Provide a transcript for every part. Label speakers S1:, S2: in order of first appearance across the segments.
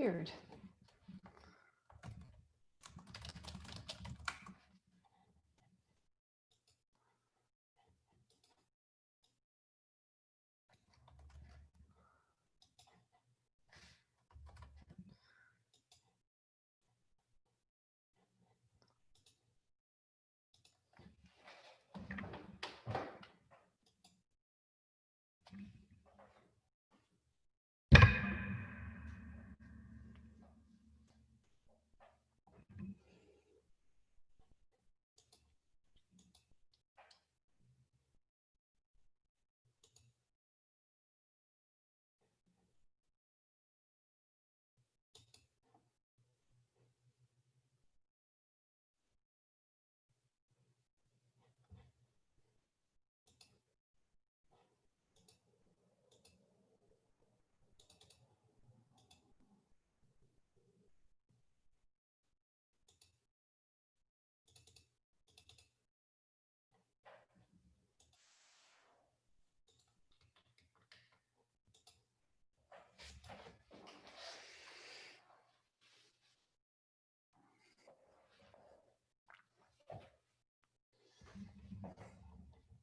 S1: weird.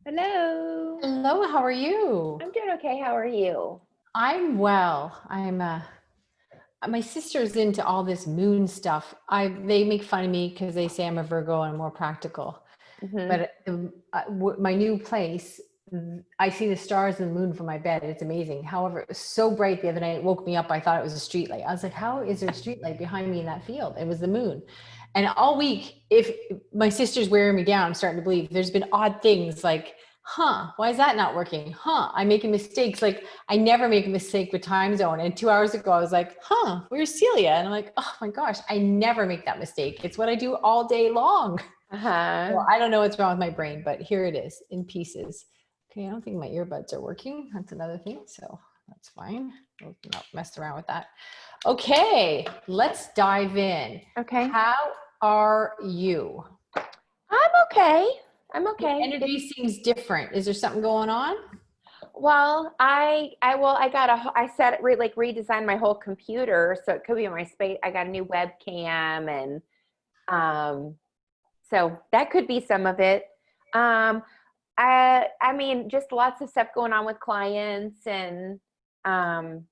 S2: Hello.
S1: Hello, how are you?
S2: I'm doing okay. How are you?
S1: I'm well. My sister's into all this moon stuff. They make fun of me because they say I'm a Virgo and I'm more practical. But my new place, I see the stars and the moon from my bed. It's amazing. However, it was so bright the other night, it woke me up. I thought it was a street light. I was like, how is there a street light behind me in that field? It was the moon. And all week, if my sister's wearing me down, I'm starting to believe there's been odd things like, why is that not working? I'm making mistakes. Like I never make a mistake with time zone. And 2 hours ago, I was like, where's Celia? And I'm like, oh my gosh, I never make that mistake. It's what I do all day long. Well, I don't know what's wrong with my brain, but here it is in pieces. Okay, I don't think my earbuds are working. That's another thing, so that's fine. We'll not mess around with that. Okay, let's dive in.
S2: Okay.
S1: How are you?
S2: I'm okay. I'm okay.
S1: Your energy seems different. Is there something going on?
S2: Well, I redesigned my whole computer, so it could be my space. I got a new webcam, and so that could be some of it. I mean, just lots of stuff going on with clients, and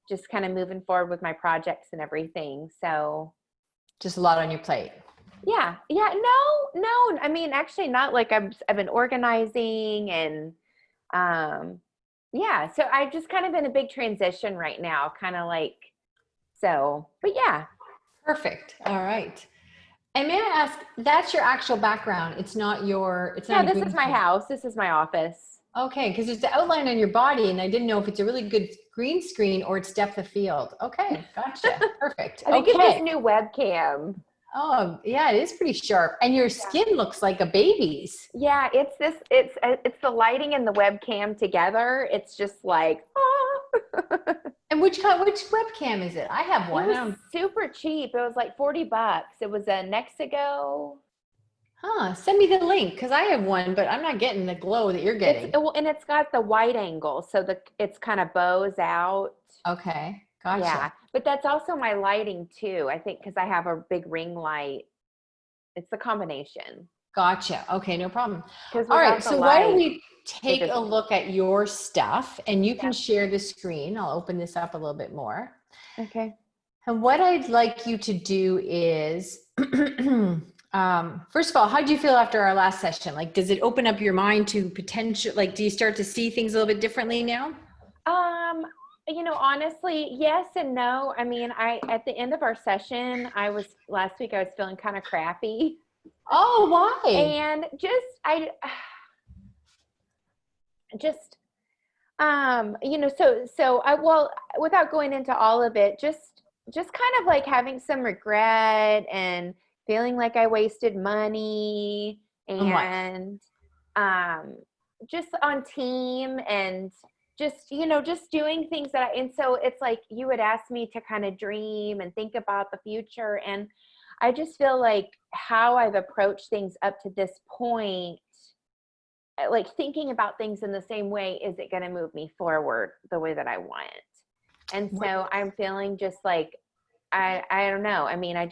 S2: just kind of moving forward with my projects and everything. So
S1: just a lot on your plate.
S2: Yeah. No. I mean, actually not. Like I've been organizing and, yeah, so I've just kind of in a big transition right now, kind of like, so, but yeah.
S1: Perfect. All right. And may I ask, that's your actual background. It's not
S2: Yeah, this is my house. This is my office.
S1: Okay, because there's the outline on your body, and I didn't know if it's a really good green screen or it's depth of field. Okay, gotcha. Perfect.
S2: I think it's this new webcam.
S1: Oh, yeah, it is pretty sharp. And your skin looks like a baby's.
S2: Yeah, it's the lighting and the webcam together. It's just like,
S1: And which webcam is it? I have one.
S2: It was super cheap. It was like $40. It was a Nexigo.
S1: Send me the link because I have one, but I'm not getting the glow that you're getting.
S2: And it's got the wide angle, so it's kind of bows out.
S1: Okay, gotcha.
S2: Yeah, but that's also my lighting too, I think, because I have a big ring light. It's the combination.
S1: Gotcha. Okay, no problem.
S2: All
S1: right, so why don't we take a look at your stuff, and you can share the screen. I'll open this up a little bit more.
S2: Okay.
S1: And what I'd like you to do is, first of all, how do you feel after our last session? Like, does it open up your mind to potential, like, do you start to see things a little bit differently now?
S2: Honestly, yes and no. I mean, at the end of our session, last week I was feeling kind of crappy.
S1: Oh, why?
S2: And without going into all of it, just kind of like having some regret and feeling like I wasted money and just on team and just doing things and so it's like you would ask me to kind of dream and think about the future, and I just feel like how I've approached things up to this point, like thinking about things in the same way, is it going to move me forward the way that I want? And so I'm feeling just like I don't know. I mean, I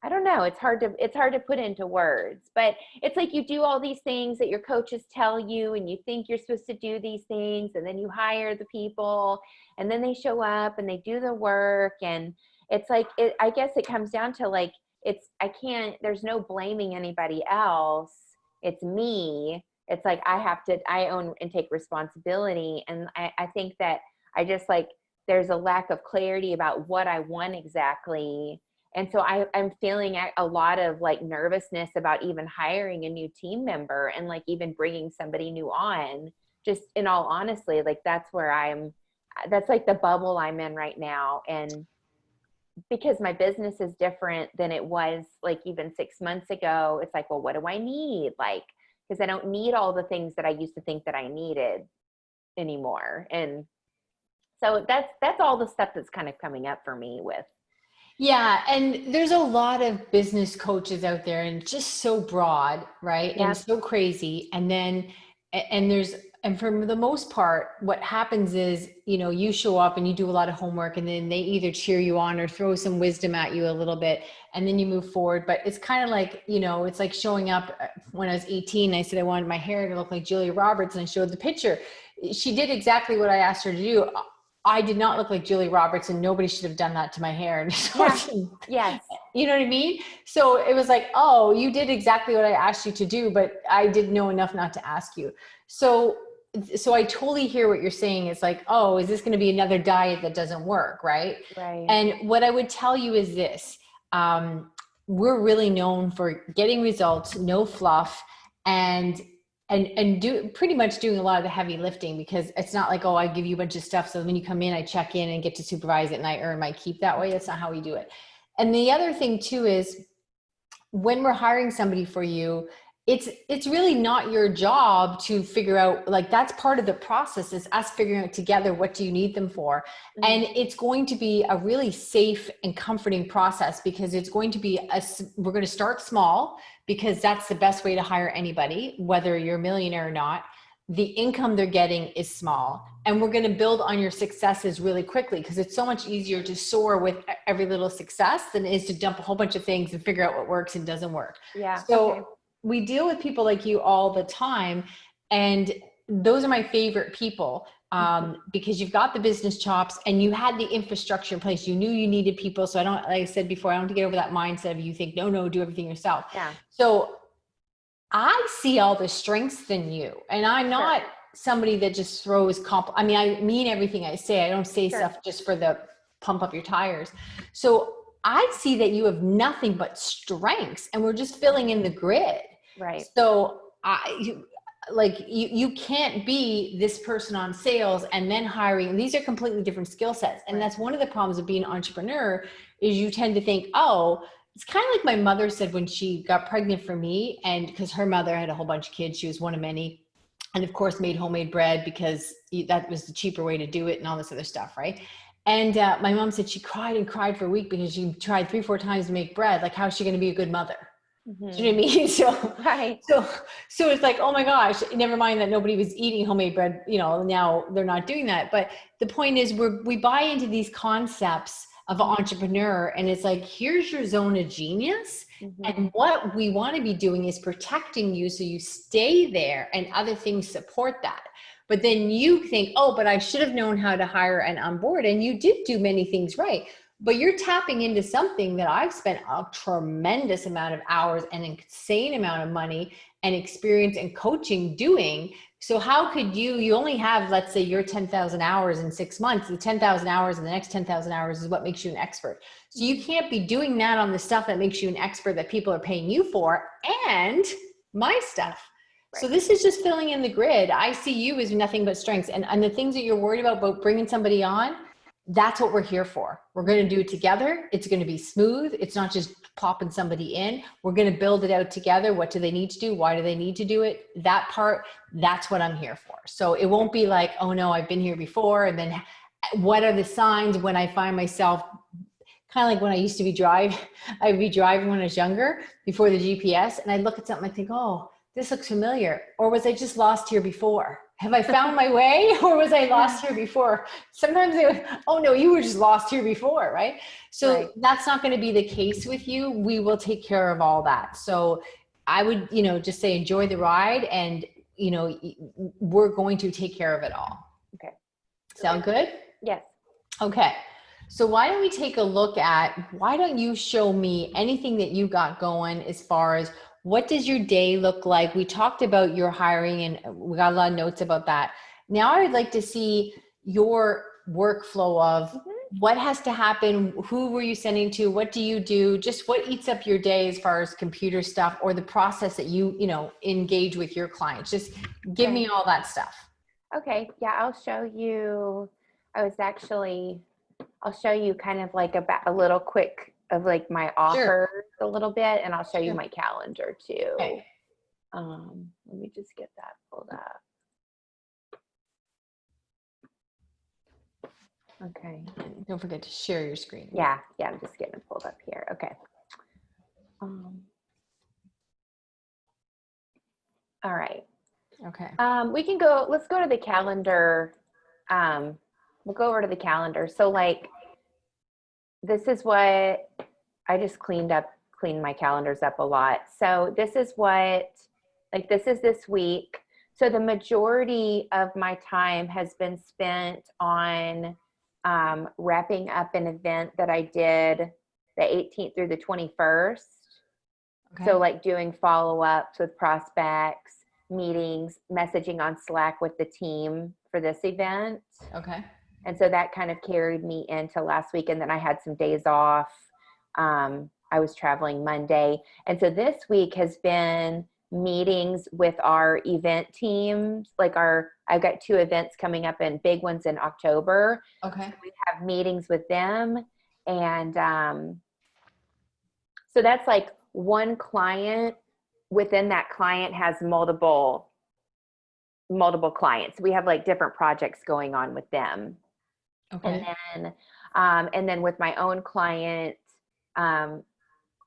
S2: don't know. It's hard to put into words, but it's like you do all these things that your coaches tell you and you think you're supposed to do these things, and then you hire the people and then they show up and they do the work, and it's like I guess it comes down to like there's no blaming anybody else. It's me. It's like I own and take responsibility, and I think that I just like there's a lack of clarity about what I want exactly. And so I'm feeling a lot of like nervousness about even hiring a new team member and like even bringing somebody new on. Just in all honesty, like that's like the bubble I'm in right now. And because my business is different than it was like even 6 months ago, it's like, well, what do I need? Like, because I don't need all the things that I used to think that I needed anymore. And so that's all the stuff that's kind of coming up for me with.
S1: Yeah. And there's a lot of business coaches out there and just so broad, right?
S2: Yeah.
S1: And so crazy. And for the most part, what happens is, you show up and you do a lot of homework, and then they either cheer you on or throw some wisdom at you a little bit, and then you move forward. But it's kind of like, it's like showing up when I was 18, I said I wanted my hair to look like Julia Roberts, and I showed the picture. She did exactly what I asked her to do. I did not look like Julie Roberts, and nobody should have done that to my hair.
S2: Yeah. Yes.
S1: You know what I mean? So it was like, oh, you did exactly what I asked you to do, but I didn't know enough not to ask you. So I totally hear what you're saying. It's like, oh, is this going to be another diet that doesn't work? Right.
S2: Right.
S1: And what I would tell you is this, we're really known for getting results, no fluff, and do pretty much doing a lot of the heavy lifting, because it's not like, oh, I give you a bunch of stuff, so when you come in, I check in and get to supervise it and I earn my keep that way. That's not how we do it. And the other thing too is, when we're hiring somebody for you, it's really not your job to figure out, like, that's part of the process, is us figuring out together, what do you need them for? Mm-hmm. And it's going to be a really safe and comforting process, because it's going to be we're going to start small, because that's the best way to hire anybody, whether you're a millionaire or not. The income they're getting is small, and we're going to build on your successes really quickly, because it's so much easier to soar with every little success than it is to dump a whole bunch of things and figure out what works and doesn't work.
S2: Yeah.
S1: So
S2: okay.
S1: We deal with people like you all the time, and those are my favorite people, because you've got the business chops and you had the infrastructure in place. You knew you needed people. So like I said before, I don't have to get over that mindset of you think, no, do everything yourself.
S2: Yeah.
S1: So I see all the strengths in you, and I'm not somebody that just throws I mean everything I say. I don't say stuff just for the pump up your tires. So I see that you have nothing but strengths, and we're just filling in the grid.
S2: Right.
S1: So you can't be this person on sales and then hiring. These are completely different skill sets. And that's one of the problems of being an entrepreneur, is you tend to think, oh, it's kind of like my mother said when she got pregnant for me, and because her mother had a whole bunch of kids, she was one of many, and of course made homemade bread because that was the cheaper way to do it and all this other stuff, right? And my mom said she cried and cried for a week because she tried 3-4 times to make bread. Like, how's she going to be a good mother? Mm-hmm. Do you know what I mean? So it's like, oh my gosh, never mind that nobody was eating homemade bread, now they're not doing that. But the point is, we buy into these concepts of an entrepreneur, and it's like, here's your zone of genius. Mm-hmm. And what we want to be doing is protecting you so you stay there, and other things support that. But then you think, oh, but I should have known how to hire and onboard. And you did do many things right. But you're tapping into something that I've spent a tremendous amount of hours and an insane amount of money and experience and coaching doing. So how could you only have, let's say, your 10,000 hours in 6 months, the 10,000 hours and the next 10,000 hours is what makes you an expert. So you can't be doing that on the stuff that makes you an expert that people are paying you for, and my stuff. Right. So this is just filling in the grid. I see you as nothing but strengths, and the things that you're worried about bringing somebody on, that's what we're here for. We're going to do it together. It's going to be smooth. It's not just popping somebody in. We're going to build it out together. What do they need to do? Why do they need to do it? That part, that's what I'm here for. So it won't be like, oh no, I've been here before. And then what are the signs when I find myself, kind of like when I used to I'd be driving when I was younger before the GPS, and I'd look at something, I think, oh, this looks familiar. Or was I just lost here before? have I found my way or was I lost here before? Sometimes oh no, you were just lost here before, right? So
S2: Right.
S1: that's not going to be the case with you. We will take care of all that. So I would, just say enjoy the ride and, we're going to take care of it all.
S2: Okay.
S1: Sound good?
S2: Yes.
S1: Okay. So why don't we take a look at, why don't you show me anything that you got going as far as what does your day look like? We talked about your hiring and we got a lot of notes about that. Now I would like to see your workflow of what has to happen, who were you sending to, what do you do, just what eats up your day as far as computer stuff or the process that you engage with your clients. Just give me all that stuff.
S2: Okay. Yeah, I'll show you. I'll show you kind of like a little quick of like my offers a little bit, and I'll show you my calendar too.
S1: Okay.
S2: Let me just get that pulled up. Okay.
S1: Don't forget to share your screen.
S2: Yeah, I'm just getting it pulled up here. Okay. All right.
S1: Okay.
S2: Let's go to the calendar. We'll go over to the calendar. So like, this is what I just cleaned my calendars up a lot. So this is this week. So the majority of my time has been spent on wrapping up an event that I did the 18th through the 21st. Okay. So like doing follow-ups with prospects, meetings, messaging on Slack with the team for this event.
S1: Okay.
S2: And so that kind of carried me into last week. And then I had some days off. I was traveling Monday. And so this week has been meetings with our event teams. I've got 2 events coming up and big ones in October.
S1: Okay.
S2: So we have meetings with them. And so that's like one client within that client has multiple clients. We have like different projects going on with them. Okay. And then with my own client,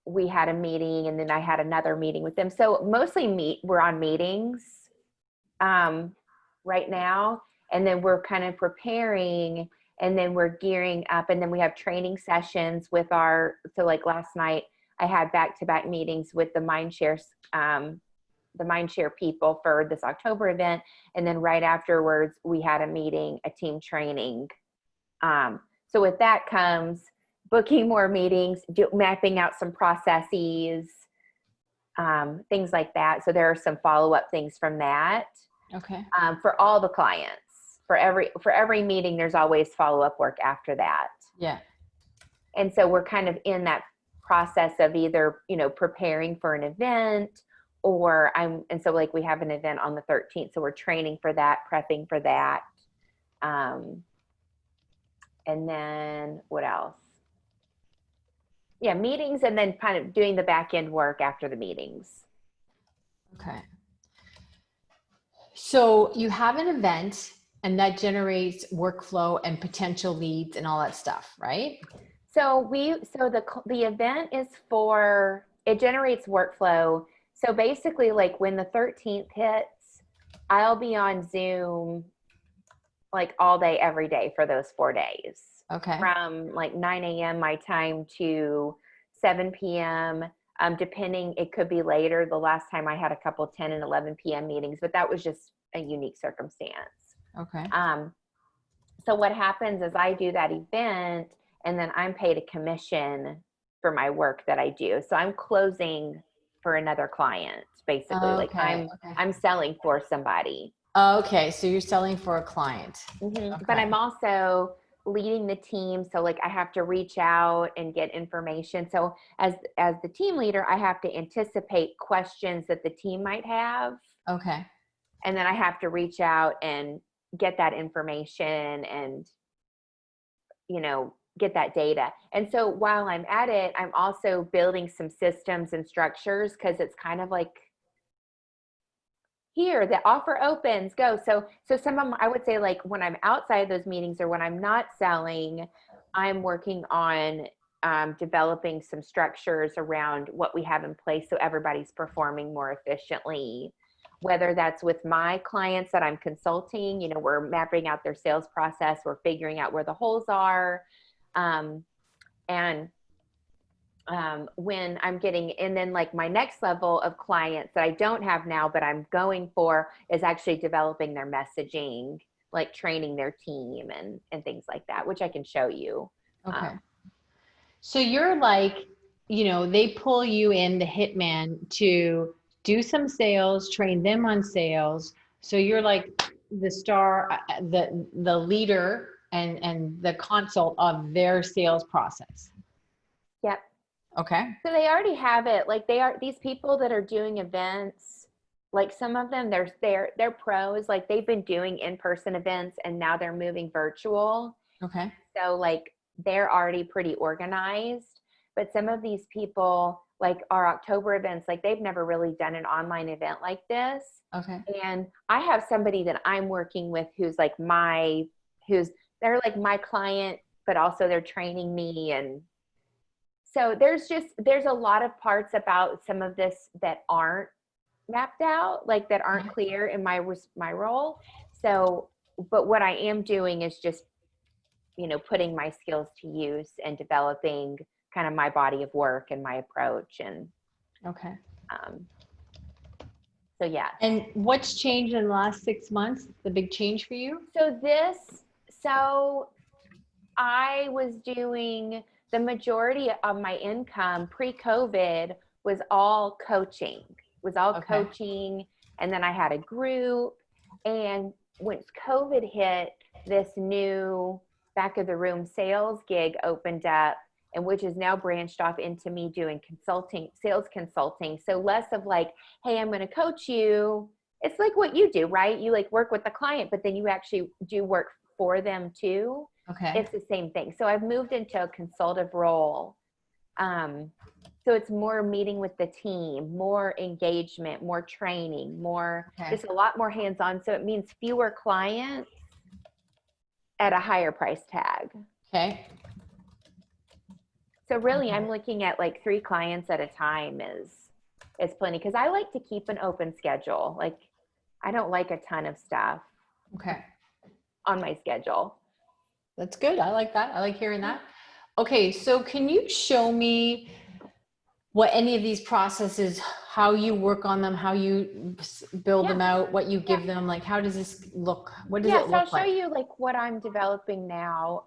S2: we had a meeting, and then I had another meeting with them. So mostly we're on meetings right now, and then we're kind of preparing, and then we're gearing up, and then we have training sessions with so like last night I had back-to-back meetings with the Mindshare people for this October event. And then right afterwards we had a team training. So with that comes booking more meetings, mapping out some processes, things like that. So there are some follow-up things from that.
S1: Okay.
S2: For all the clients, for every meeting, there's always follow-up work after that.
S1: Yeah.
S2: And so we're kind of in that process of either, preparing for an event, and so like we have an event on the 13th. So we're training for that, prepping for that. And then what else? Yeah, meetings, and then kind of doing the back end work after the meetings.
S1: Okay. So you have an event, and that generates workflow and potential leads and all that stuff, right?
S2: So the event is it generates workflow. So basically, like when the 13th hits, I'll be on Zoom like all day, every day for those 4 days.
S1: Okay.
S2: From like 9 a.m. my time to 7 p.m. Depending, it could be later. The last time I had a couple 10 and 11 p.m. meetings, but that was just a unique circumstance.
S1: Okay.
S2: So what happens is I do that event, and then I'm paid a commission for my work that I do. So I'm closing for another client, basically.
S1: Okay.
S2: I'm selling for somebody.
S1: Okay, so you're selling for a client.
S2: Mm-hmm. Okay. But I'm also leading the team, so like I have to reach out and get information. So as the team leader, I have to anticipate questions that the team might have.
S1: Okay.
S2: And then I have to reach out and get that information and get that data. And so while I'm at it, I'm also building some systems and structures, because it's kind of like, here, the offer opens, go. So some of them, I would say, like when I'm outside those meetings or when I'm not selling, I'm working on developing some structures around what we have in place so everybody's performing more efficiently. whether that's with my clients that I'm consulting, we're mapping out their sales process, we're figuring out where the holes are. And when I'm getting, and then like my next level of clients that I don't have now, but I'm going for, is actually developing their messaging, like training their team and things like that, which I can show you.
S1: Okay. So you're like, they pull you in, the hitman, to do some sales, train them on sales. So you're like the star, the leader and the consult of their sales process.
S2: Yep.
S1: Okay.
S2: So they already have it. Like these people that are doing events, like some of them, they're pros. Like they've been doing in-person events and now they're moving virtual.
S1: Okay.
S2: So like they're already pretty organized. But some of these people, like our October events, like they've never really done an online event like this.
S1: Okay.
S2: And I have somebody that I'm working with who's like they're like my client, but also they're training me. And so there's a lot of parts about some of this that aren't mapped out, like that aren't clear in my role. So, but what I am doing is just, putting my skills to use and developing kind of my body of work and my approach. And
S1: okay.
S2: So yeah.
S1: And what's changed in the last 6 months? The big change for you?
S2: So I was doing the majority of my income pre-COVID was all coaching, coaching. And then I had a group. And once COVID hit, this new back of the room sales gig opened up, and which is now branched off into me doing sales consulting. So less of like, hey, I'm going to coach you. It's like what you do, right? You like work with the client, but then you actually do work for them too.
S1: Okay.
S2: It's the same thing. So I've moved into a consultative role. So it's more meeting with the team, more engagement, more training, just a lot more hands-on. So it means fewer clients at a higher price tag.
S1: Okay.
S2: So really I'm looking at like 3 clients at a time is plenty, because I like to keep an open schedule. Like I don't like a ton of stuff on my schedule.
S1: That's good. I like that. I like hearing that. Okay. So can you show me what any of these processes, how you work on them, how you build them out, what you give them, like how does this look? What does it look like?
S2: So I'll show you like what I'm developing now.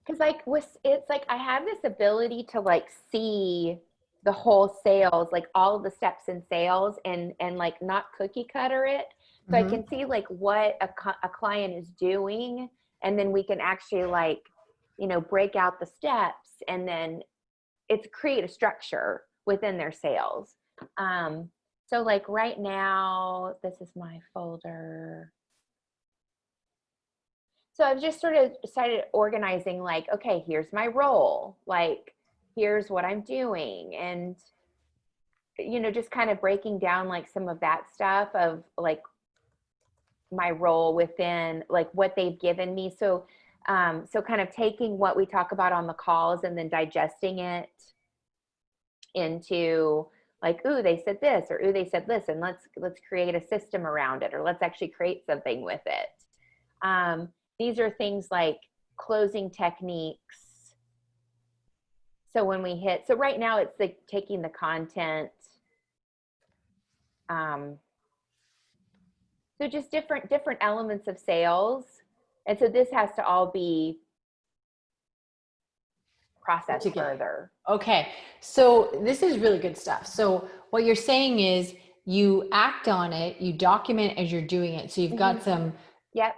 S2: Because like it's like I have this ability to like see the whole sales, like all of the steps in sales, and like not cookie cutter it. So I can see like what a client is doing, and then we can actually like, break out the steps, and then it's create a structure within their sales. So like right now, this is my folder. So I've just sort of started organizing like, okay, here's my role. Like, here's what I'm doing. And, just kind of breaking down like some of that stuff of like my role within like what they've given me. So, so kind of taking what we talk about on the calls and then digesting it into like, ooh, they said this, or ooh, they said this, and let's create a system around it, or let's actually create something with it. These are things like closing techniques. So when we so right now it's like taking the content. So just different elements of sales. And so this has to all be processed further.
S1: Okay. So this is really good stuff. So what you're saying is you act on it, you document as you're doing it. So you've got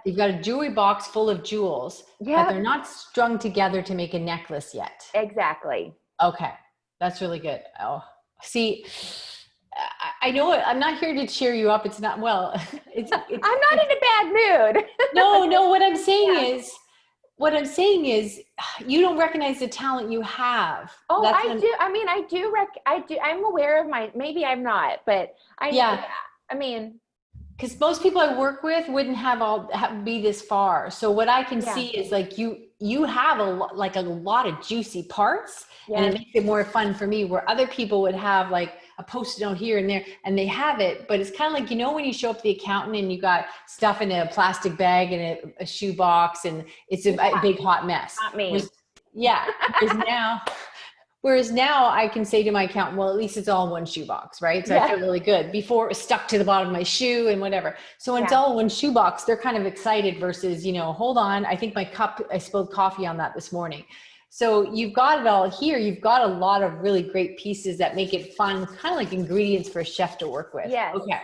S1: you've got a jewelry box full of jewels, but they're not strung together to make a necklace yet.
S2: Exactly.
S1: Okay. That's really good. Oh, see, I know I'm not here to cheer you up. It's not, I'm not
S2: in a bad mood.
S1: No, what I'm saying is you don't recognize the talent you have.
S2: Oh, I do. I mean, I'm aware of maybe I'm not, but I mean,
S1: because most people I work with wouldn't be this far. So what I can
S2: Yeah.
S1: see is like you have like a lot of juicy parts, and it
S2: Yes.
S1: makes it more fun for me. Where other people would have like a post-it note here and there, and they have it, but it's kind of like, you know, when you show up to the accountant and you got stuff in a plastic bag and a shoe box, and it's a big hot mess.
S2: Not me.
S1: Yeah. Whereas now I can say to my accountant, well, at least it's all in one shoebox, right? So I feel really good. Before it was stuck to the bottom of my shoe and whatever. So when it's all in one shoebox, they're kind of excited versus, you know, hold on, I think my cup, I spilled coffee on that this morning. So you've got it all here. You've got a lot of really great pieces that make it fun, kind of like ingredients for a chef to work with.
S2: Yes.
S1: Okay.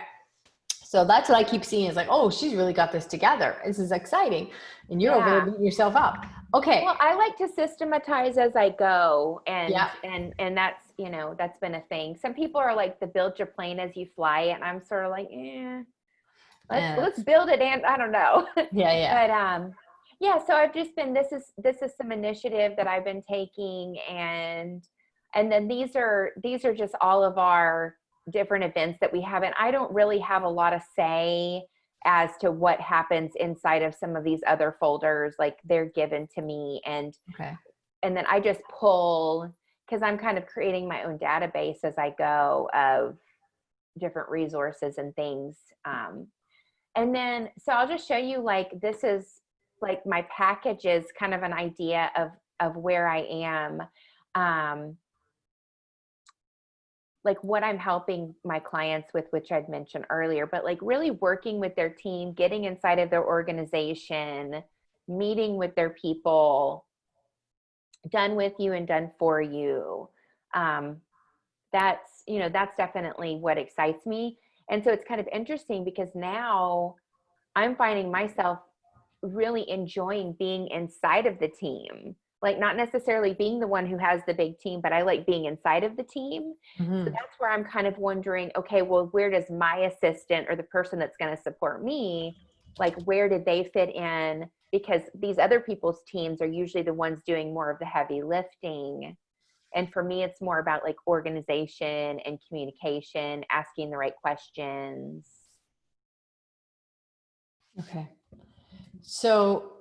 S1: So that's what I keep seeing is like, oh, she's really got this together. This is exciting. And you're over there beating yourself up. Okay.
S2: Well, I like to systematize as I go, and
S1: Yeah.
S2: and that's, you know, that's been a thing. Some people are like the build your plane as you fly it, and I'm sort of like, let's build it, and I don't know.
S1: Yeah.
S2: But yeah, so I've just been, this is some initiative that I've been taking, and then these are just all of our different events that we have, and I don't really have a lot of say as to what happens inside of some of these other folders. Like, they're given to me, and then I just pull, because I'm kind of creating my own database as I go of different resources and things. And then, so I'll just show you, like, this is like my package is kind of an idea of where I am. Like what I'm helping my clients with, which I'd mentioned earlier, but like really working with their team, getting inside of their organization, meeting with their people, done with you and done for you. That's, you know, that's definitely what excites me. And so it's kind of interesting because now I'm finding myself really enjoying being inside of the team. Like, not necessarily being the one who has the big team, but I like being inside of the team. So that's where I'm kind of wondering, okay, well, where does my assistant or the person that's going to support me, like, where did they fit in? Because these other people's teams are usually the ones doing more of the heavy lifting. And for me, it's more about like organization and communication, asking the right questions.
S1: Okay. So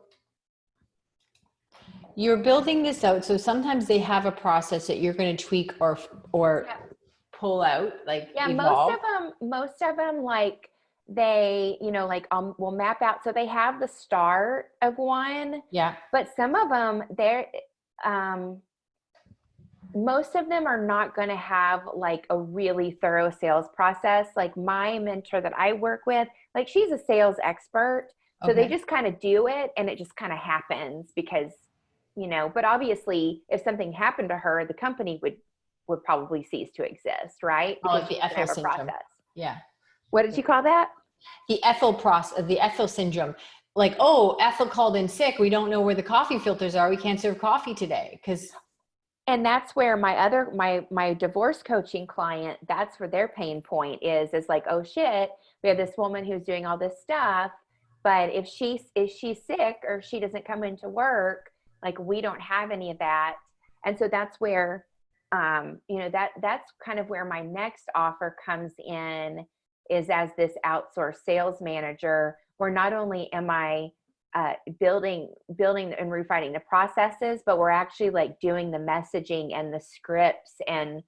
S1: you're building this out. So sometimes they have a process that you're going to tweak or pull out, like evolve.
S2: Most of them, like, they, you know, like, will map out. So they have the start of one.
S1: Yeah.
S2: But some of them, most of them are not going to have like a really thorough sales process. Like my mentor that I work with, like, she's a sales expert. So they just kind of do it, and it just kind of happens because, you know, but obviously if something happened to her, the company would probably cease to exist, right? Because
S1: the Ethel syndrome. Yeah.
S2: What did you call that?
S1: The Ethel syndrome. Like, oh, Ethel called in sick. We don't know where the coffee filters are. We can't serve coffee today.
S2: And that's where my divorce coaching client, that's where their pain point is like, oh shit, we have this woman who's doing all this stuff, but if she's sick or she doesn't come into work, like, we don't have any of that. And so that's where, you know, that's kind of where my next offer comes in, is as this outsourced sales manager, where not only am I building and refining the processes, but we're actually like doing the messaging and the scripts and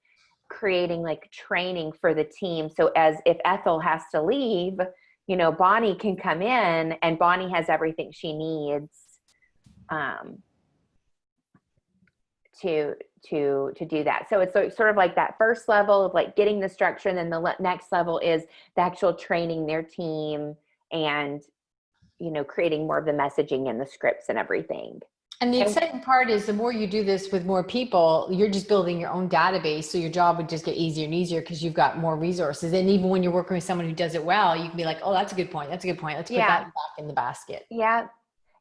S2: creating like training for the team. So as if Ethel has to leave, you know, Bonnie can come in, and Bonnie has everything she needs to do that. So it's sort of like that first level of like getting the structure, and then the next level is the actual training their team and, you know, creating more of the messaging and the scripts and everything.
S1: And the exciting part is the more you do this with more people, you're just building your own database. So your job would just get easier and easier because you've got more resources. And even when you're working with someone who does it well, you can be like, oh, that's a good point. That's a good point. Let's put that back in the basket.
S2: Yeah.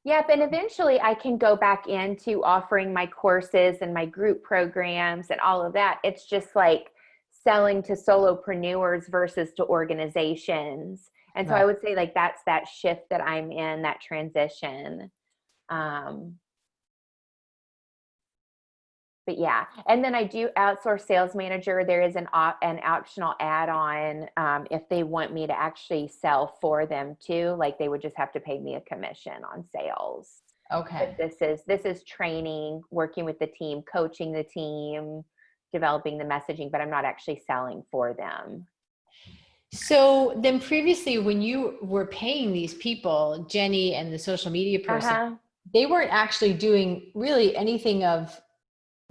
S2: Yep. And eventually I can go back into offering my courses and my group programs and all of that. It's just like selling to solopreneurs versus to organizations. And so I would say like that's that shift that I'm in, that transition. but yeah. And then I do outsource sales manager. There is an optional add-on if they want me to actually sell for them too. Like they would just have to pay me a commission on sales.
S1: Okay.
S2: But this is training, working with the team, coaching the team, developing the messaging, but I'm not actually selling for them.
S1: So then previously when you were paying these people, Jenny and the social media person, they weren't actually doing really anything of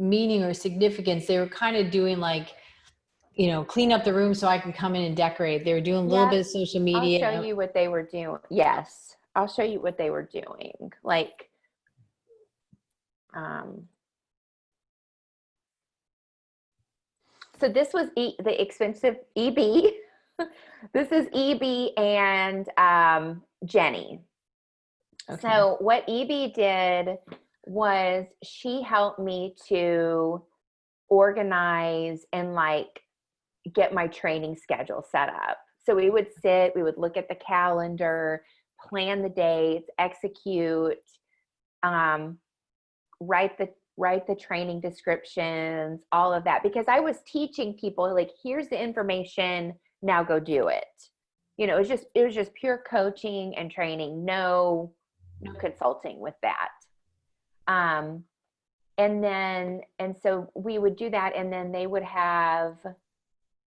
S1: meaning or significance. They were kind of doing like, you know, clean up the room so I can come in and decorate. They were doing a little bit of social media.
S2: I'll show you what they were doing. Yes. I'll show you what they were doing. Like, so this was the expensive EB. This is EB and Jenny. Okay. So what EB did was she helped me to organize and like get my training schedule set up. So we would look at the calendar, plan the dates, execute, write the training descriptions, all of that, because I was teaching people like, here's the information, now go do it. You know, it was just pure coaching and training, no consulting with that. And so we would do that, and then they would have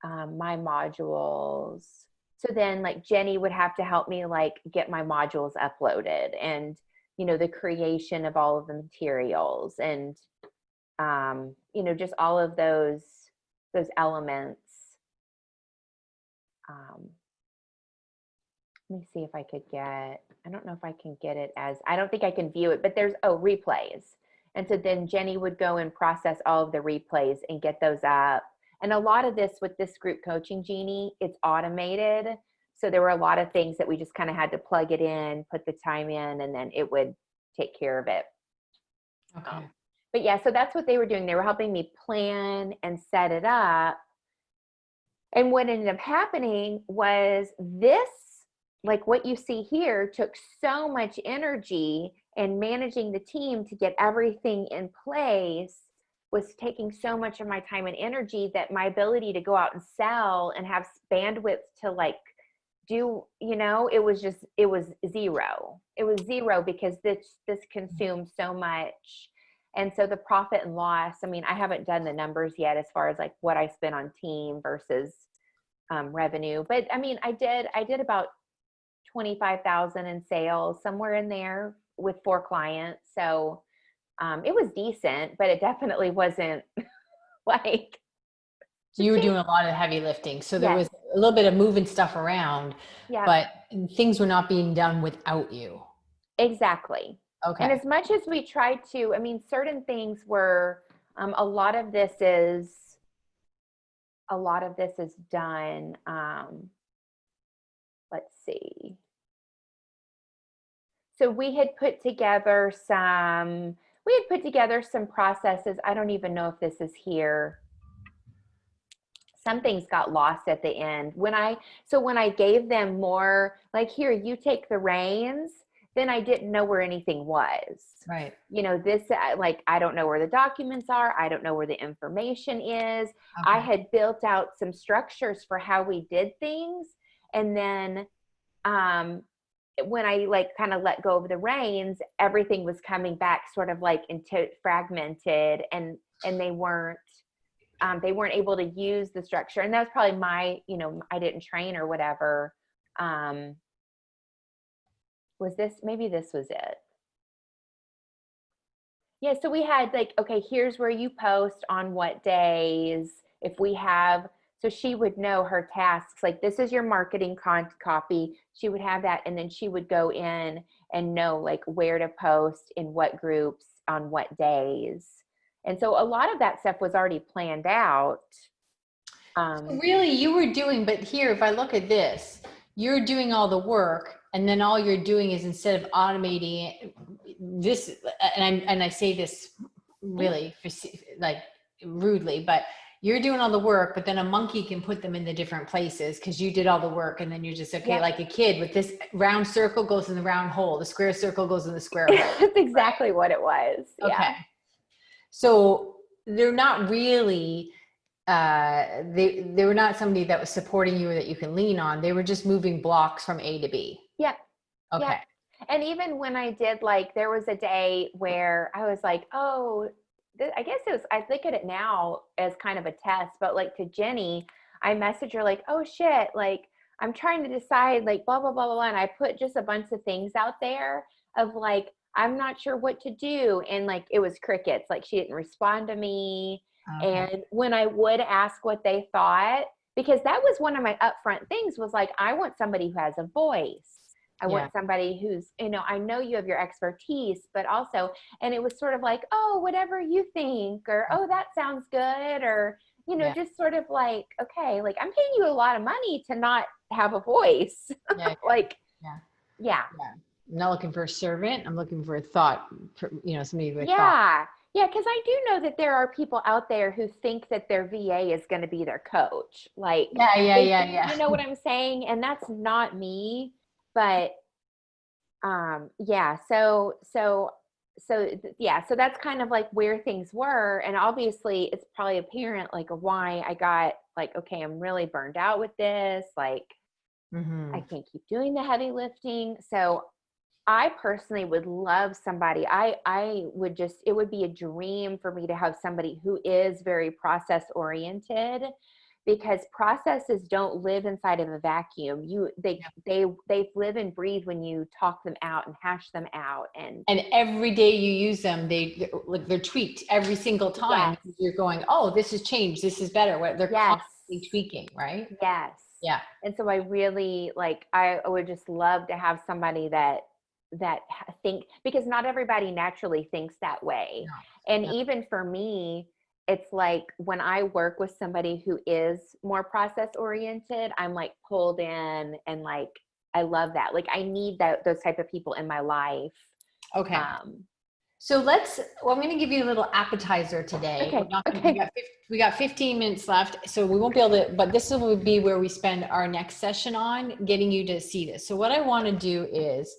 S2: my modules. So then like Jenny would have to help me like get my modules uploaded, and you know, the creation of all of the materials, and you know, just all of those elements. Let me see if I could I don't know if I can get it I don't think I can view it, but there's, replays. And so then Jenny would go and process all of the replays and get those up. And a lot of this with this group coaching, Jeannie, it's automated. So there were a lot of things that we just kind of had to plug it in, put the time in, and then it would take care of it.
S1: Okay.
S2: But yeah, so that's what they were doing. They were helping me plan and set it up. And what ended up happening was this, like what you see here, took so much energy, and managing the team to get everything in place was taking so much of my time and energy that my ability to go out and sell and have bandwidth to like do, you know, it was zero. It was zero because this consumed so much. And so the profit and loss, I mean, I haven't done the numbers yet as far as like what I spent on team versus revenue, but I mean, I did about 25,000 in sales, somewhere in there, with 4 clients. So it was decent, but it definitely wasn't like.
S1: You were doing a lot of heavy lifting. So there was a little bit of moving stuff around, but things were not being done without you.
S2: Exactly.
S1: Okay.
S2: And as much as we tried to, I mean, certain things were, a lot of this is done. Let's see. So we had put together some processes. I don't even know if this is here. Some things got lost at the end. When I gave them more, like, here, you take the reins, then I didn't know where anything was.
S1: Right.
S2: You know, this, like, I don't know where the documents are. I don't know where the information is. Okay. I had built out some structures for how we did things. And then, when I like kind of let go of the reins, everything was coming back sort of like into fragmented, and they weren't able to use the structure. And that was probably my, you know, I didn't train or whatever. Maybe this was it. Yeah. So we had like, okay, here's where you post on what days. If we have, so she would know her tasks, like this is your marketing copy. She would have that. And then she would go in and know like where to post in what groups on what days. And so a lot of that stuff was already planned out.
S1: So really you were doing, but here, if I look at this, you're doing all the work, and then all you're doing is, instead of automating this, and I say this really like rudely, but you're doing all the work, but then a monkey can put them in the different places because you did all the work, and then you're just, okay, like a kid with this round circle goes in the round hole, the square circle goes in the square hole.
S2: That's exactly what it was.
S1: Okay.
S2: Yeah.
S1: So they're not really, they were not somebody that was supporting you or that you can lean on. They were just moving blocks from A to B.
S2: Yep.
S1: Okay.
S2: Yep. And even when I did, like, there was a day where I was like, oh, I guess it was, I look at it now as kind of a test, but like to Jenny, I messaged her like, oh shit, like I'm trying to decide like blah, blah, blah, blah, blah. And I put just a bunch of things out there of like, I'm not sure what to do. And like, it was crickets. Like she didn't respond to me.
S1: Okay.
S2: And when I would ask what they thought, because that was one of my upfront things was like, I want somebody who has a voice. I want somebody who's, you know, I know you have your expertise, but also, and it was sort of like, oh, whatever you think, or, oh, that sounds good. Or, you know, just sort of like, okay, like I'm paying you a lot of money to not have a voice. Like, yeah.
S1: I'm not looking for a servant. I'm looking for a thought, you know, somebody with thought.
S2: Yeah. Cause I do know that there are people out there who think that their VA is going to be their coach. Like, you know what I'm saying? And that's not me. But so that's kind of like where things were. And obviously it's probably apparent like why I got like, okay, I'm really burned out with this. Like I can't keep doing the heavy lifting. So I personally would love somebody. I would just, it would be a dream for me to have somebody who is very process oriented, because processes don't live inside of a vacuum. They live and breathe when you talk them out and hash them out. And
S1: every day you use them, they're tweaked every single time.
S2: Yes.
S1: You're going, oh, this has changed. This is better. They're constantly tweaking, right?
S2: Yes.
S1: Yeah.
S2: And so I really I would just love to have somebody that think, because not everybody naturally thinks that way. No. And even for me, it's like when I work with somebody who is more process oriented, I'm like pulled in, and like, I love that. Like I need those type of people in my life.
S1: Okay. So I'm going to give you a little appetizer today.
S2: Okay.
S1: We got 15 minutes left, so we won't be able to, but this will be where we spend our next session on getting you to see this. So what I want to do is,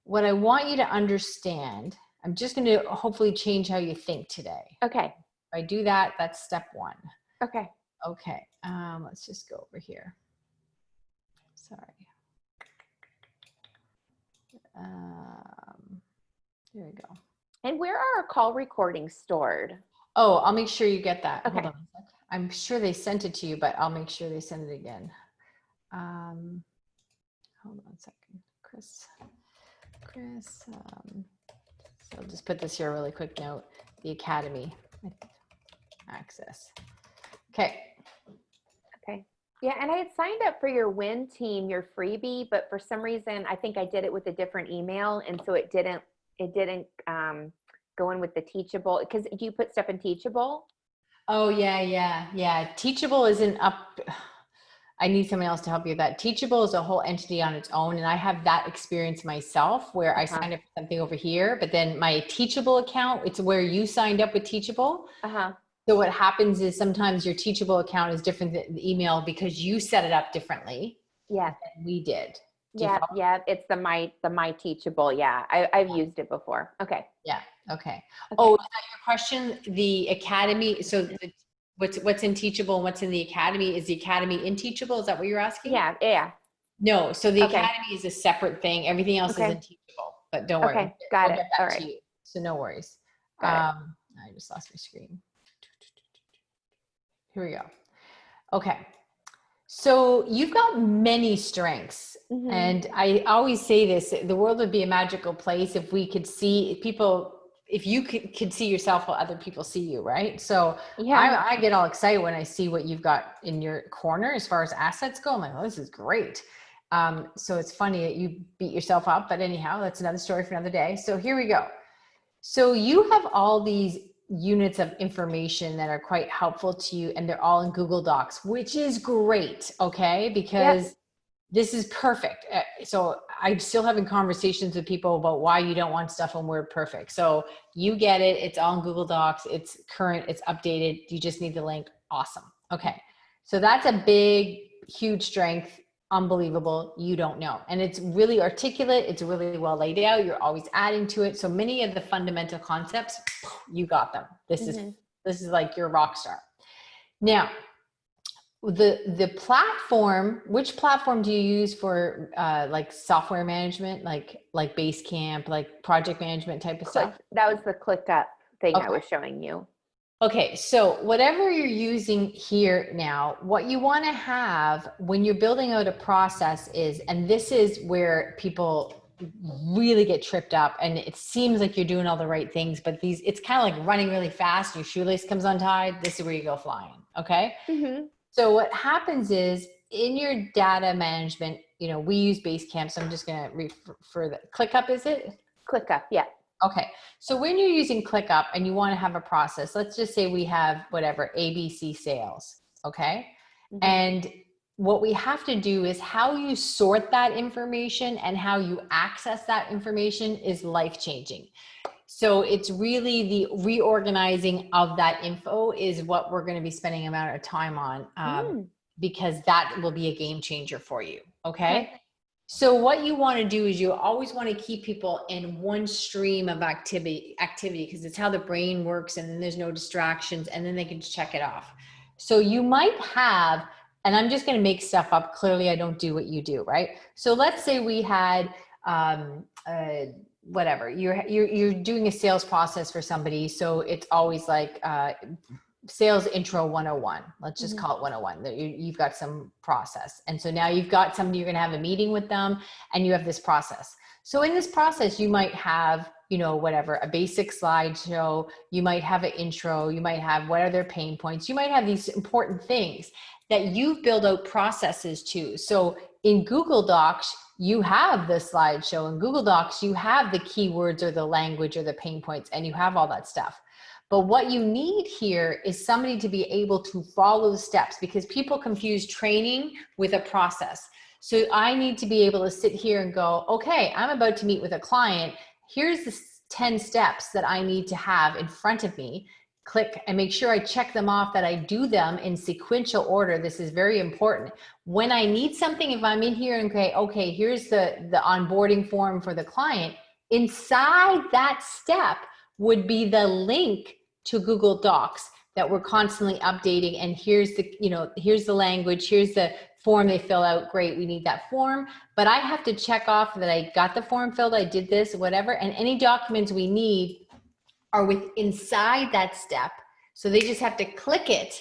S1: what I want you to understand, I'm just going to hopefully change how you think today.
S2: Okay.
S1: If I do that, that's step one.
S2: Okay.
S1: Okay. Let's just go over here. Sorry. There we go.
S2: And where are our call recordings stored?
S1: Oh, I'll make sure you get that.
S2: Okay.
S1: Hold on a sec. I'm sure they sent it to you, but I'll make sure they send it again. Hold on a second, Chris. So I'll just put this here, a really quick note. The Academy access. Okay.
S2: Yeah, and I had signed up for your Win Team, your freebie, but for some reason, I think I did it with a different email, and so it didn't go in with the Teachable. Because do you put stuff in Teachable?
S1: Oh yeah. Teachable isn't up. I need someone else to help you with that. Teachable is a whole entity on its own, and I have that experience myself where I signed up for something over here, but then my Teachable account, it's where you signed up with Teachable. So what happens is sometimes your Teachable account is different than the email because you set it up differently.
S2: Yeah.
S1: Than we did.
S2: Yeah. It's the my Teachable. Yeah. I've used it before. Okay.
S1: Yeah. Okay. Oh, is that your question? The Academy. So what's in Teachable and what's in the Academy? Is the Academy in Teachable? Is that what you're asking?
S2: Yeah.
S1: No. So the Academy is a separate thing. Everything else is in Teachable, but don't worry.
S2: Okay. Got it.
S1: All right. So no worries. I just lost my screen. Here we go. Okay. So you've got many strengths. And I always say this, the world would be a magical place if we could see people, if you could see yourself while other people see you, right? So I get all excited when I see what you've got in your corner as far as assets go. I'm like, oh, this is great. So it's funny that you beat yourself up, but anyhow, that's another story for another day. So here we go. So you have all these units of information that are quite helpful to you, and they're all in Google Docs, which is great. Okay. Because this is perfect. So I'm still having conversations with people about why you don't want stuff in WordPerfect. So you get it. It's all in Google Docs. It's current. It's updated. You just need the link. Awesome. Okay. So that's a big, huge strength. Unbelievable. You don't know. And it's really articulate. It's really well laid out. You're always adding to it. So many of the fundamental concepts, you got them. This is This is like your rock star. Now, the platform, which platform do you use for like software management, like Basecamp, like project management type of stuff?
S2: That was the ClickUp thing
S1: Okay.
S2: I was showing you.
S1: Okay, so whatever you're using here now, what you want to have when you're building out a process is, and this is where people really get tripped up, and it seems like you're doing all the right things, but it's kind of like running really fast, your shoelace comes untied, this is where you go flying, okay?
S2: Mm-hmm.
S1: So what happens is in your data management, you know, we use Basecamp, so I'm just going to refer the ClickUp, is it?
S2: ClickUp, yeah.
S1: Okay, so when you're using ClickUp and you want to have a process, let's just say we have whatever, ABC sales, okay?
S2: Mm-hmm.
S1: And what we have to do is how you sort that information and how you access that information is life-changing. So it's really the reorganizing of that info is what we're going to be spending amount of time on because that will be a game changer for you, okay? So what you want to do is you always want to keep people in one stream of activity because it's how the brain works, and then there's no distractions, and then they can check it off. So you might have, and I'm just going to make stuff up. Clearly I don't do what you do, right? So let's say we had, whatever, you're doing a sales process for somebody. So it's always like, sales intro 101. Let's just call it 101. You've got some process. And so now you've got somebody, you're going to have a meeting with them and you have this process. So in this process, you might have, you know, whatever, a basic slideshow, you might have an intro, you might have what are their pain points. You might have these important things that you've built out processes to. So in Google Docs, you have the slideshow. In Google Docs, you have the keywords or the language or the pain points, and you have all that stuff. But what you need here is somebody to be able to follow the steps, because people confuse training with a process. So I need to be able to sit here and go, okay, I'm about to meet with a client. Here's the 10 steps that I need to have in front of me. Click and make sure I check them off, that I do them in sequential order. This is very important. When I need something, if I'm in here and okay, here's the onboarding form for the client, inside that step would be the link to Google Docs that we're constantly updating. And here's the, you know, here's the language, here's the form they fill out. Great, we need that form. But I have to check off that I got the form filled, I did this, whatever. And any documents we need are inside that step. So they just have to click it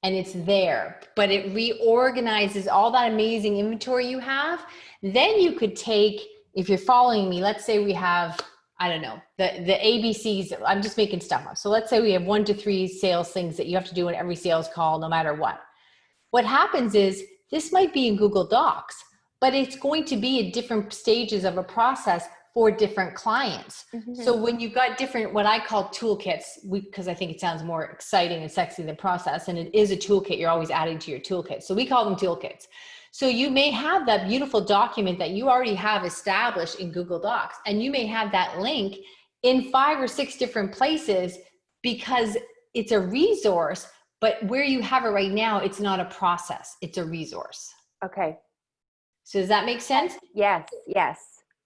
S1: and it's there. But it reorganizes all that amazing inventory you have. Then you could take, if you're following me, let's say we have, I don't know, the ABCs, I'm just making stuff up. So let's say we have 1 to 3 sales things that you have to do in every sales call, no matter what. What happens is this might be in Google Docs, but it's going to be at different stages of a process for different clients. So when you've got different, what I call toolkits, because I think it sounds more exciting and sexy than process, and it is a toolkit, you're always adding to your toolkit. So we call them toolkits. So you may have that beautiful document that you already have established in Google Docs, and you may have that link in 5 or 6 different places because it's a resource, but where you have it right now, it's not a process, it's a resource.
S2: Okay.
S1: So does that make sense?
S2: Yes, yes.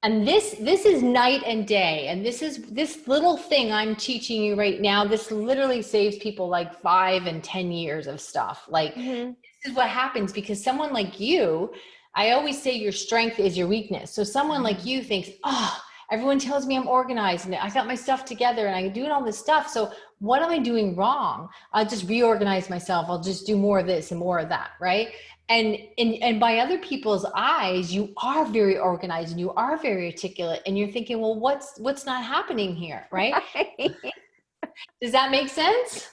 S1: And this is night and day. And this little thing I'm teaching you right now, this literally saves people like 5 and 10 years of stuff. Like this is what happens because someone like you, I always say your strength is your weakness. So someone like you thinks, oh, everyone tells me I'm organized and I got my stuff together and I'm doing all this stuff. So what am I doing wrong? I'll just reorganize myself. I'll just do more of this and more of that, right? And by other people's eyes, you are very organized and you are very articulate and you're thinking, well, what's not happening here, right? Does that make sense?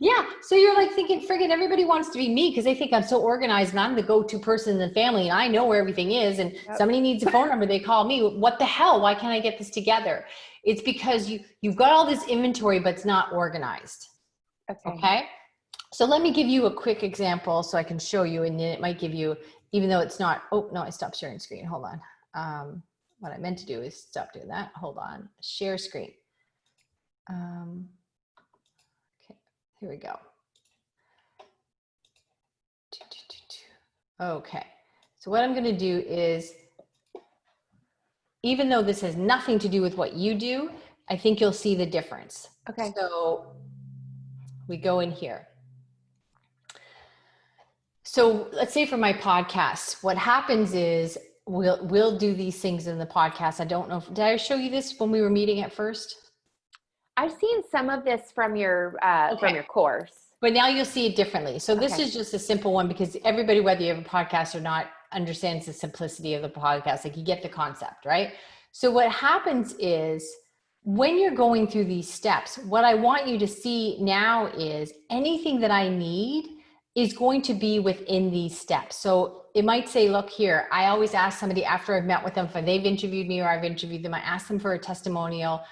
S1: Yeah. So you're like thinking, friggin' everybody wants to be me because they think I'm so organized and I'm the go-to person in the family and I know where everything is and somebody needs a phone number, they call me. What the hell? Why can't I get this together? It's because you've got all this inventory, but it's not organized. Okay. So let me give you a quick example so I can show you, and then it might give you, even though it's not, oh no, I stopped sharing screen. Hold on. What I meant to do is stop doing that. Hold on, share screen. Okay, here we go. Okay, so what I'm gonna do is, even though this has nothing to do with what you do, I think you'll see the difference.
S2: Okay.
S1: So we go in here. So let's say for my podcast, what happens is we'll do these things in the podcast. I don't know did I show you this when we were meeting at first?
S2: I've seen some of this from your course.
S1: But now you'll see it differently. So this is just a simple one because everybody, whether you have a podcast or not, understands the simplicity of the podcast. Like you get the concept, right? So what happens is when you're going through these steps, what I want you to see now is anything that I need is going to be within these steps. So it might say, look here, I always ask somebody after I've met with them, if they've interviewed me or I've interviewed them, I ask them for a testimonial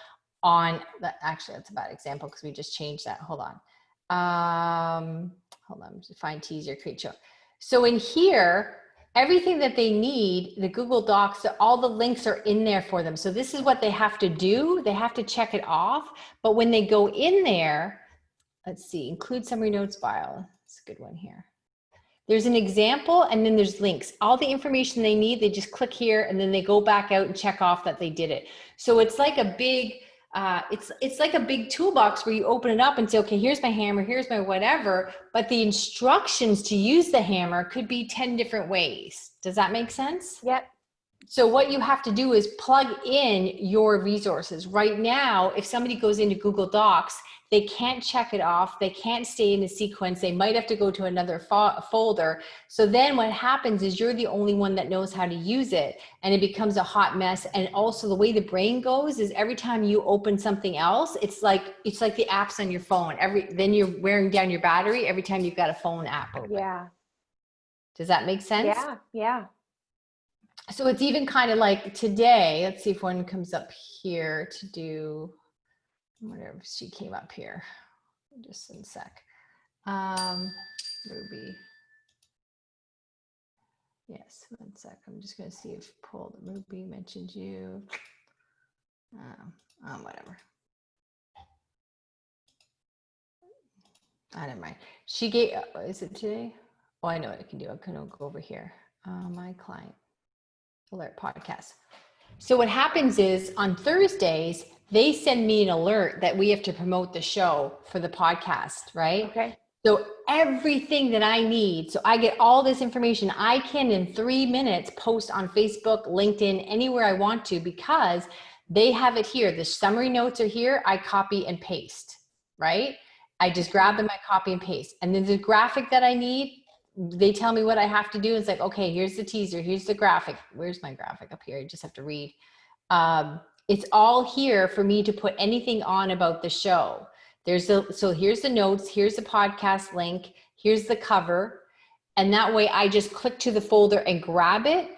S1: on that. Actually, that's a bad example because we just changed that. Hold on, find teaser, create show. So in here, everything that they need, the Google Docs, all the links are in there for them. So this is what they have to do. They have to check it off. But when they go in there, let's see, include summary notes file. It's a good one here. There's an example and then there's links. All the information they need, they just click here and then they go back out and check off that they did it. So it's like a big, it's like a big toolbox where you open it up and say, okay, here's my hammer, here's my whatever, but the instructions to use the hammer could be 10 different ways. Does that make sense?
S2: Yep.
S1: So what you have to do is plug in your resources. Right now, if somebody goes into Google Docs, they can't check it off. They can't stay in a sequence. They might have to go to another folder. So then what happens is you're the only one that knows how to use it and it becomes a hot mess. And also the way the brain goes is every time you open something else, it's like the apps on your phone. Then you're wearing down your battery every time you've got a phone app open.
S2: Yeah.
S1: Does that make sense?
S2: Yeah. Yeah.
S1: So it's even kind of like today, let's see if one comes up here to do, whatever she came up here, just in a sec. Ruby. Yes, 1 sec. I'm just going to see if Ruby mentioned you. Whatever. Never mind. She gave, is it today? Oh, I know what I can do. I can go over here. My client alert podcast. So what happens is on Thursdays, they send me an alert that we have to promote the show for the podcast, right?
S2: Okay.
S1: So everything that I need, so I get all this information, I can in 3 minutes post on Facebook, LinkedIn, anywhere I want to because they have it here. The summary notes are here. I copy and paste, right? I just grab them, I copy and paste. And then the graphic that I need, they tell me what I have to do. It's like, okay, here's the teaser. Here's the graphic. Where's my graphic up here? I just have to read. It's all here for me to put anything on about the show. So here's the notes. Here's the podcast link. Here's the cover. And that way I just click to the folder and grab it.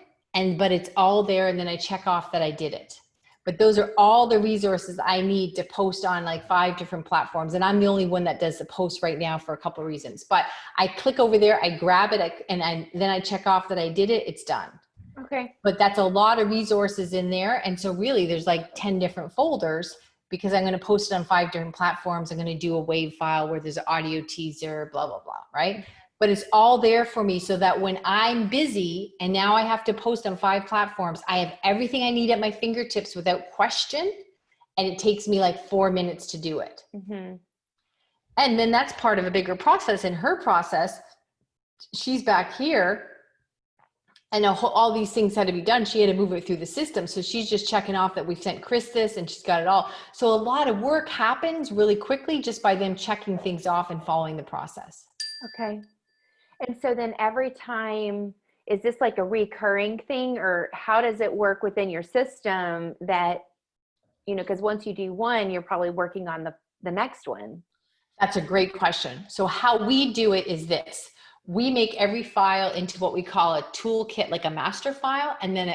S1: But it's all there. And then I check off that I did it. But those are all the resources I need to post on like 5 different platforms. And I'm the only one that does the post right now for a couple of reasons. But I click over there, I grab it, then I check off that I did it, it's done.
S2: Okay.
S1: But that's a lot of resources in there. And so really there's like 10 different folders because I'm going to post it on 5 different platforms. I'm going to do a WAV file where there's an audio teaser, blah, blah, blah, right? But it's all there for me so that when I'm busy and now I have to post on 5 platforms, I have everything I need at my fingertips without question. And it takes me like 4 minutes to do it. Mm-hmm. And then that's part of a bigger process. In her process, she's back here and all these things had to be done. She had to move it through the system. So she's just checking off that we've sent Chris this and she's got it all. So a lot of work happens really quickly just by them checking things off and following the process.
S2: Okay. And so then every time, is this like a recurring thing or how does it work within your system that, because once you do one, you're probably working on the next one?
S1: That's a great question. So how we do it is this. We make every file into what we call a toolkit, like a master file. And then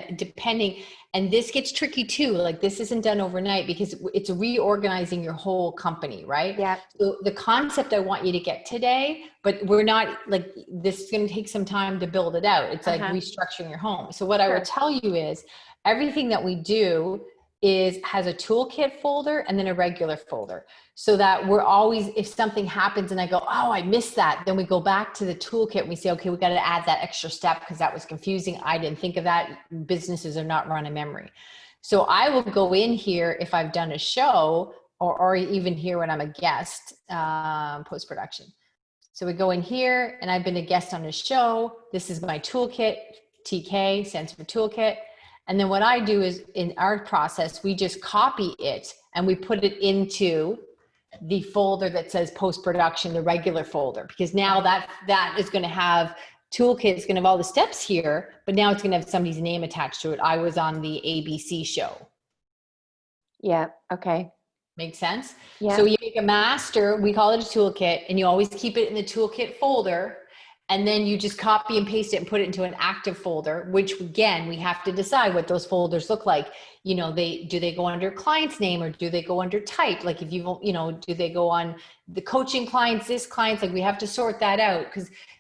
S1: and this gets tricky too. Like this isn't done overnight because it's reorganizing your whole company, right?
S2: Yeah.
S1: So the concept I want you to get today, but we're not like, this is going to take some time to build it out. It's like restructuring your home. So what I would tell you is everything that we do has a toolkit folder and then a regular folder so that we're always, if something happens and I go, oh, I missed that. Then we go back to the toolkit and we say, okay, we got to add that extra step because that was confusing. I didn't think of that. Businesses are not run in memory. So I will go in here if I've done a show or even here when I'm a guest, post-production. So we go in here and I've been a guest on a show. This is my toolkit. TK stands for toolkit. And then what I do is in our process, we just copy it and we put it into the folder that says post-production, the regular folder, because now that is going to have toolkit, it's going to have all the steps here, but now it's going to have somebody's name attached to it. I was on the ABC show.
S2: Yeah. Okay.
S1: Makes sense?
S2: Yeah.
S1: So you make a master, we call it a toolkit, and you always keep it in the toolkit folder. And then you just copy and paste it and put it into an active folder, which again, we have to decide what those folders look like. You know, do they go under client's name or do they go under type? Like if do they go on the coaching clients, this clients, like we have to sort that out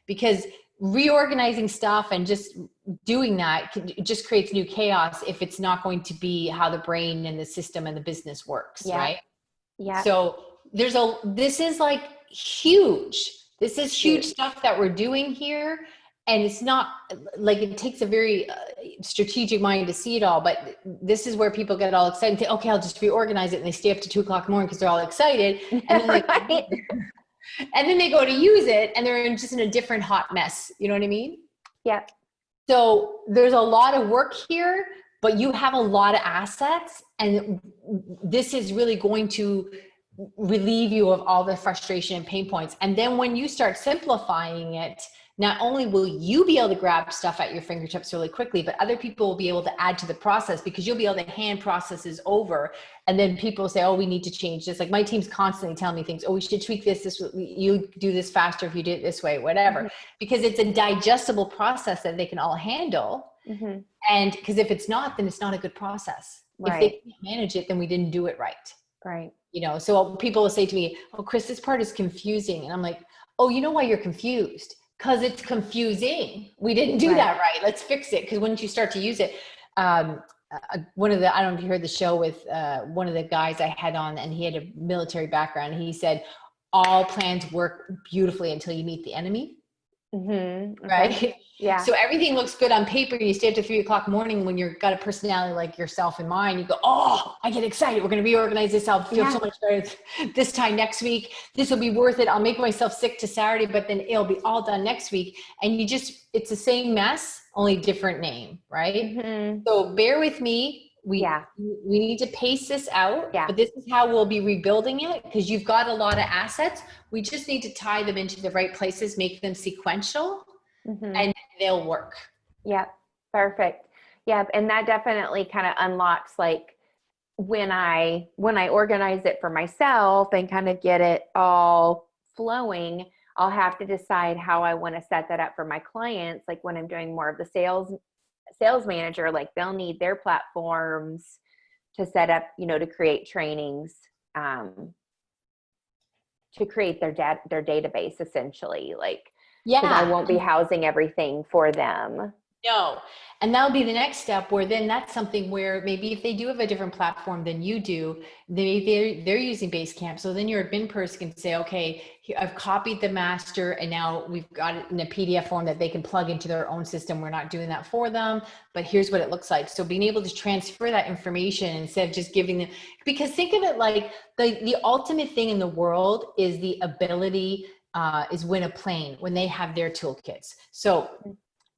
S1: because reorganizing stuff and just doing that it just creates new chaos if it's not going to be how the brain and the system and the business works, right?
S2: Yeah.
S1: So this is like huge. This is huge stuff that we're doing here. And it's not like, it takes a very strategic mind to see it all, but this is where people get all excited and say, okay, I'll just reorganize it. And they stay up to 2 o'clock in the morning because they're all excited. And then, and then they go to use it and they're just in a different hot mess. You know what I mean?
S2: Yeah.
S1: So there's a lot of work here, but you have a lot of assets. And this is really going to relieve you of all the frustration and pain points. And then when you start simplifying it, not only will you be able to grab stuff at your fingertips really quickly, but other people will be able to add to the process because you'll be able to hand processes over. And then people say, oh, we need to change this. Like my team's constantly telling me things. Oh, we should tweak this. You do this faster if you do it this way, whatever, mm-hmm. because it's a digestible process that they can all handle. Mm-hmm. And because if it's not, then it's not a good process. Right. If they can't manage it, then we didn't do it right.
S2: Right.
S1: You know, so people will say to me, oh, Chris, this part is confusing. And I'm like, oh, you know why you're confused? Because it's confusing. We didn't do that right. Let's fix it. Because once you start to use it, I don't know if you heard the show with one of the guys I had on, and he had a military background. He said, all plans work beautifully until you meet the enemy. Mm-hmm. Okay. Right? Yeah. So everything looks good on paper. You stay up to 3 o'clock in the morning when you've got a personality like yourself in mind. You go, oh, I get excited. We're going to reorganize this. I'll feel so much better this time next week. This will be worth it. I'll make myself sick to Saturday, but then it'll be all done next week. And it's the same mess, only different name, right? Mm-hmm. So bear with me. We need to pace this out, but this is how we'll be rebuilding it because you've got a lot of assets. We just need to tie them into the right places, make them sequential, and they'll work. Yeah, perfect. Yeah, and that definitely kind of unlocks like when I organize it for myself and kind of get it all flowing, I'll have to decide how I want to set that up for my clients. Like when I'm doing more of the sales manager, like they'll need their platforms to set up, to create trainings, to create their database essentially. Like, because I won't be housing everything for them. No. And that'll be the next step where then that's something where maybe if they do have a different platform than you do, they're using Basecamp. So then your admin person can say, okay, I've copied the master and now we've got it in a PDF form that they can plug into their own system. We're not doing that for them, but here's what it looks like. So being able to transfer that information instead of just giving them, because think of it like the ultimate thing in the world is the ability is win a plane when they have their toolkits. So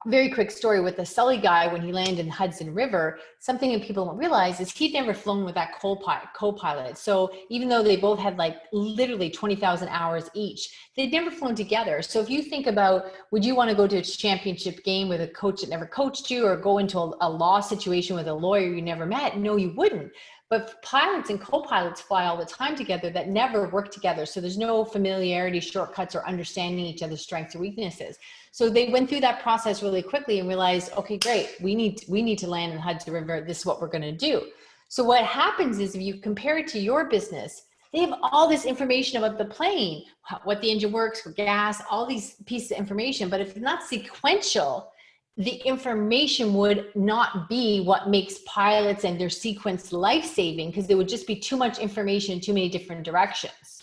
S1: very quick story with the Celia guy, when he landed in Hudson River, something that people don't realize is he'd never flown with that co-pilot. So even though they both had like literally 20,000 hours each, they'd never flown together. So if you think about, would you want to go to a championship game with a coach that never coached you or go into a law situation with a lawyer you never met? No, you wouldn't. But pilots and co-pilots fly all the time together that never work together. So there's no familiarity, shortcuts, or understanding each other's strengths or weaknesses. So they went through that process really quickly and realized, okay, great, we need to land in Hudson River. This is what we're going to do. So what happens is if you compare it to your business, they have all this information about the plane, what the engine works for gas, all these pieces of information. But if it's not sequential, the information would not be what makes pilots and their sequence life-saving, because there would just be too much information in too many different directions.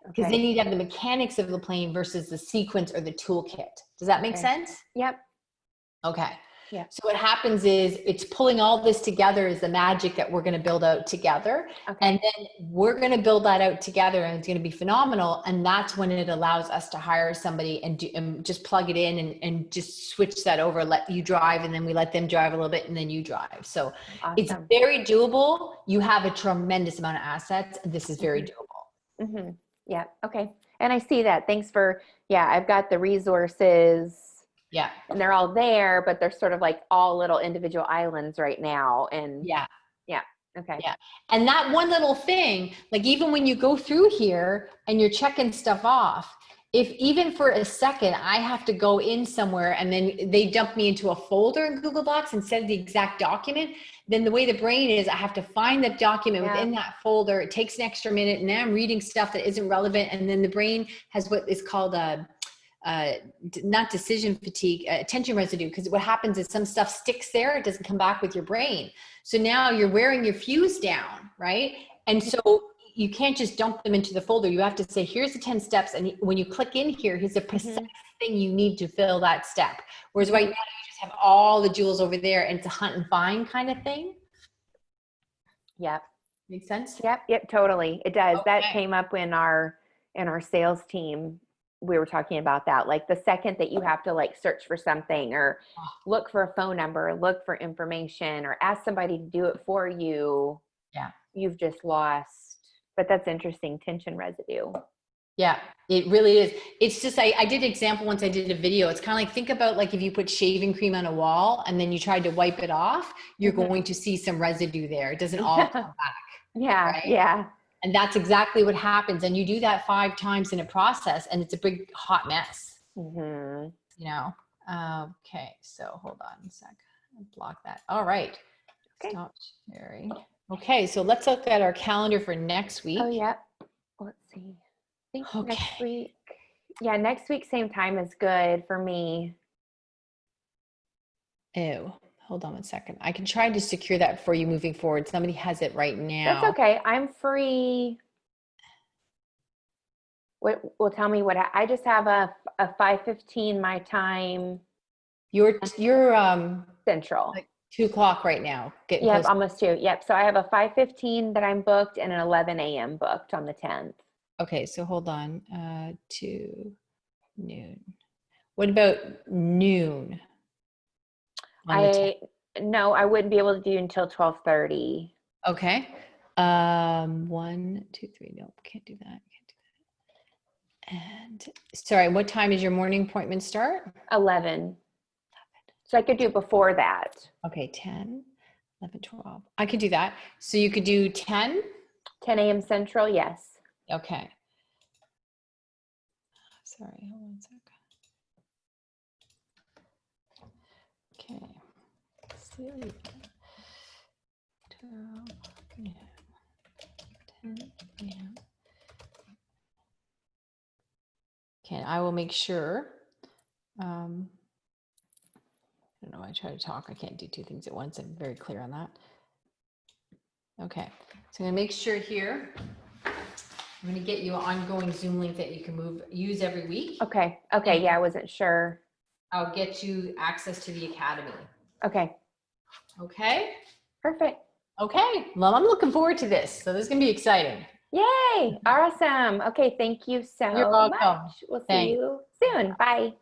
S1: Because they need to have the mechanics of the plane versus the sequence or the toolkit. Does that make sense? Yep. Okay.
S2: Yeah.
S1: So what happens is it's pulling all this together is the magic that we're going to build out together.
S2: Okay.
S1: And then we're going to build that out together and it's going to be phenomenal. And that's when it allows us to hire somebody and just plug it in and just switch that over, let you drive. And then we let them drive a little bit and then you drive. So it's very doable. You have a tremendous amount of assets. This is very doable.
S2: Mm-hmm. Yeah. Okay. And I see that. Thanks for, I've got the resources.
S1: Yeah.
S2: And they're all there, but they're sort of like all little individual islands right now. And
S1: yeah.
S2: Okay.
S1: Yeah. And that one little thing, like even when you go through here and you're checking stuff off, if even for a second, I have to go in somewhere and then they dump me into a folder in Google Docs instead of the exact document, then the way the brain is, I have to find the document within that folder. It takes an extra minute and now I'm reading stuff that isn't relevant. And then the brain has what is called not decision fatigue, attention residue. Because what happens is some stuff sticks there. It doesn't come back with your brain. So now you're wearing your fuse down, right? And so you can't just dump them into the folder. You have to say, here's the 10 steps. And when you click in here, here's the precise thing you need to fill that step. Whereas right now you just have all the jewels over there and it's a hunt and find kind of thing.
S2: Yep.
S1: Make sense?
S2: Yep, totally. It does.
S1: Okay.
S2: That came up in our sales team. We were talking about that. Like the second that you have to like search for something or look for a phone number, look for information or ask somebody to do it for you, you've just lost. But that's interesting, tension residue.
S1: Yeah, it really is. It's just, I did an example once. I did a video. It's kind of like, think about like if you put shaving cream on a wall and then you tried to wipe it off, you're going to see some residue there. It doesn't all come back.
S2: Yeah.
S1: Right?
S2: Yeah.
S1: And that's exactly what happens. And you do that 5 times in a process and it's a big hot mess, you know? Okay. So hold on a sec. Block that. All right.
S2: Okay.
S1: Stop sharing. Okay. So let's look at our calendar for next week.
S2: Oh, yeah. Let's see. I think next week. Yeah. Next week, same time is good for me.
S1: Ew. Hold on one second. I can try to secure that for you moving forward. Somebody has it right now.
S2: That's okay. I'm free. Well, tell me what I just have a 5:15 my time.
S1: You're
S2: Central.
S1: like 2 o'clock right now.
S2: Yep, almost 2. Yep. So I have a 5:15 that I'm booked and an 11 a.m. booked on the 10th.
S1: Okay. So hold on. 2 noon. What about noon?
S2: No, I wouldn't be able to do until 12:30.
S1: Okay. 1, 2, 3. Nope, can't do that. And sorry, what time is your morning appointment start?
S2: 11. So I could do before that.
S1: Okay, 10, 11, 12. I could do that. So you could do 10?
S2: 10 a.m. Central, yes.
S1: Okay. Sorry, hold on a sec. Okay. Celia. 12 a.m. 10 a.m. Okay, I will make sure. I don't know, I try to talk. I can't do 2 things at once. I'm very clear on that. Okay, so I'm gonna make sure here. I'm gonna get you an ongoing Zoom link that you can use every week.
S2: Okay. Okay. Yeah, I wasn't sure.
S1: I'll get you access to the academy.
S2: Okay.
S1: Okay.
S2: Perfect.
S1: Okay. Well, I'm looking forward to this. So this is gonna be exciting.
S2: Yay. Awesome. Okay. Thank you so
S1: You're welcome.
S2: much. We'll see you soon. Bye.